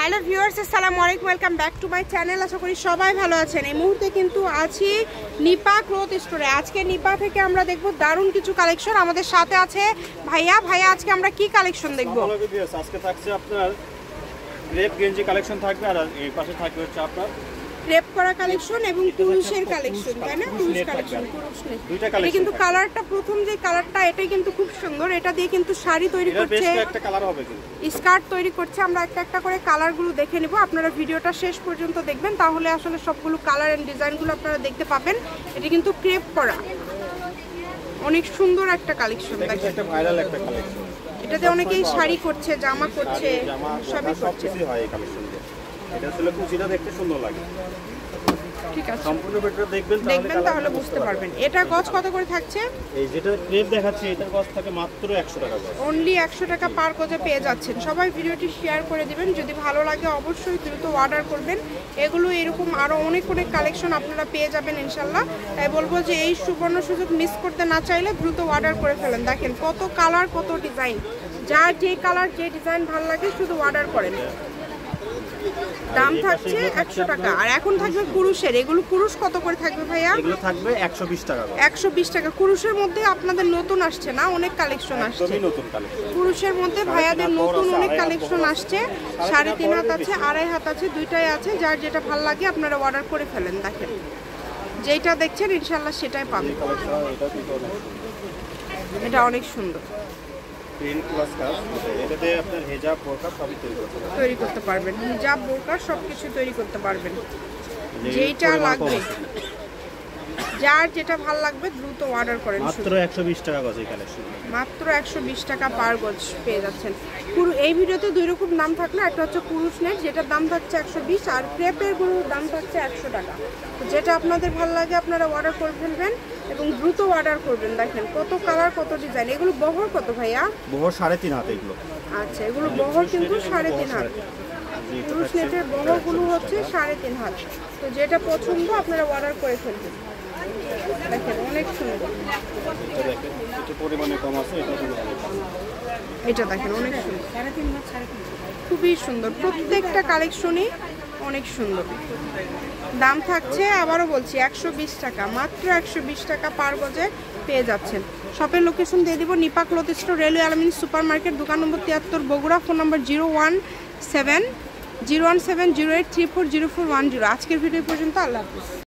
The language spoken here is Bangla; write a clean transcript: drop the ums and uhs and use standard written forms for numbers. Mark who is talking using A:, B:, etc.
A: হ্যালো ভিউয়ার্স, আসসালামু আলাইকুম, welcome back to my channel. আশা করি সবাই ভালো আছেন। এই মুহূর্তে কিন্তু আছি নিপা ক্লথ স্টোরে। আজকে নিপা থেকে আমরা দেখব দারুণ কিছু কালেকশন। আমাদের সাথে আছে ভাইয়া। আজকে আমরা কি কালেকশন দেখব?
B: আজকে থাকছে আপনার ক্রেপ গেঞ্জি কালেকশন থাকবে, আর এই পাশে থাকবে হচ্ছে আপনার
A: ক্রেপ করা কালেকশন এবং পুরুষের কালেকশন, তাই না? পুরুষ কালেকশন, দুইটা কালেকশন। কিন্তু কালারটা প্রথম যে কালারটা এটাই কিন্তু খুব সুন্দর। এটা দিয়ে কিন্তু শাড়ি তৈরি করছে,
B: একটা কালার হবে কিন্তু
A: স্কার্ট তৈরি করছে। আমরা একটা একটা করে কালারগুলো দেখে নিব। আপনারা ভিডিওটা শেষ পর্যন্ত দেখবেন, তাহলে আসলে সবগুলো কালার এন্ড ডিজাইনগুলো আপনারা দেখতে পাবেন। এটা কিন্তু ক্রেপ করা, অনেক সুন্দর একটা কালেকশন। দেখেন,
B: একটা ভাইরাল একটা কালেকশন।
A: এটাতে অনেকেই শাড়ি করছে, জামা করছে, সবই করছে।
B: হয় এই কালেকশন দিয়ে। এটা আসলে কুচিটা দেখতে সুন্দর লাগে।
A: ঠিক আছে,
B: সম্পূর্ণ ভিডিও দেখবেন
A: তাহলে বুঝতে পারবেন। এটা গজ কত করে থাকছে?
B: এই যেটা ক্রেপ দেখাচ্ছি এটার গজ থাকে মাত্র 100 টাকা গজ।
A: অনলি 100 টাকা পার গজে পেয়ে যাচ্ছেন। সবাই ভিডিওটি শেয়ার করে দিবেন। যদি ভালো লাগে অবশ্যই দ্রুত অর্ডার করবেন। এগুলো এরকম আরো অনেক কালেকশন আপনারা পেয়ে যাবেন ইনশাআল্লাহ। তাই বলবো যে এই সুবর্ণ সুযোগ মিস করতে না চাইলে দ্রুত অর্ডার করে ফেলেন। দেখেন কত কালার, কত ডিজাইন। যার যে কালার, যে ডিজাইন ভালো লাগে শুধু অর্ডার করেন। দাম থাকছে 100 টাকা। আর এখন থাকবে কুরুশের। এগুলো কুরুশ কত করে থাকবে ভাইয়া?
B: এগুলো থাকবে 120 টাকা।
A: 120 টাকা। কুরুশের মধ্যে আপনাদের নতুন আসছে না, অনেক কালেকশন আসছে।
B: নতুন কালেকশন
A: কুরুশের মধ্যে ভাইয়াদের নতুন অনেক কালেকশন আসছে। 3.5 হাত আছে, 2.5 হাত আছে, দুইটাই আছে। যার যেটা ভালো লাগে আপনারা অর্ডার করে ফেলেন। দেখেন যেটা দেখছেন ইনশাআল্লাহ সেটাই পাবেন। এটা অনেক সুন্দর।
B: প্রিন্ট প্লাস কাজ, এটাতে আপনার হিজাব বোরকা সবই তৈরি করতে
A: পারবেন। হিজাব বোরকা সবকিছু তৈরি করতে পারবেন। যেটা লাগবে, যার যেটা ভালো লাগবে দ্রুত অর্ডার করেন।
B: মাত্র 120 টাকা গজ এই কালেকশন।
A: মাত্র 120 টাকা পার গজ পেয়ে যাচ্ছেন। পুরো এই ভিডিওতে দুই রকম দাম থাকলো। একটা হচ্ছে পুরুষ নেট, যেটার দাম থাকছে 120, আর ক্রেপের গুলোর দাম থাকছে 100 টাকা। যেটা আপনাদের ভালো লাগে আপনারা অর্ডার করে ফেলবেন এবং দ্রুত অর্ডার করবেন। দেখেন কত কালার, কত ডিজাইন। এগুলো বহর কত ভাইয়া?
B: বহর 3.5 হাত এগুলো।
A: আচ্ছা, এগুলো বহর কিন্তু 3.5 হাত। পুরুষ নেটের বহরগুলো হচ্ছে 3.5 হাত। তো যেটা পছন্দ আপনারা অর্ডার করে ফেলবেন। দেখেন অনেক সুন্দর। এটা দেখেন অনেক সুন্দর, 3.5 হাত, খুবই সুন্দর। প্রত্যেকটা কালেকশনই অনেক সুন্দর। দাম থাকছে, আবারও বলছি, 120 টাকা। মাত্র 120 টাকা পার গজে পেয়ে যাচ্ছেন। শপের লোকেশন দিয়ে দিব, নিপা ক্লথ স্টোর, রেলওয়ে আলমিন সুপার মার্কেট, দোকান নম্বর 73, বগুড়া। ফোন নম্বর 01708340410। আজকের ভিডিও পর্যন্ত। আল্লাহ হাফিজ।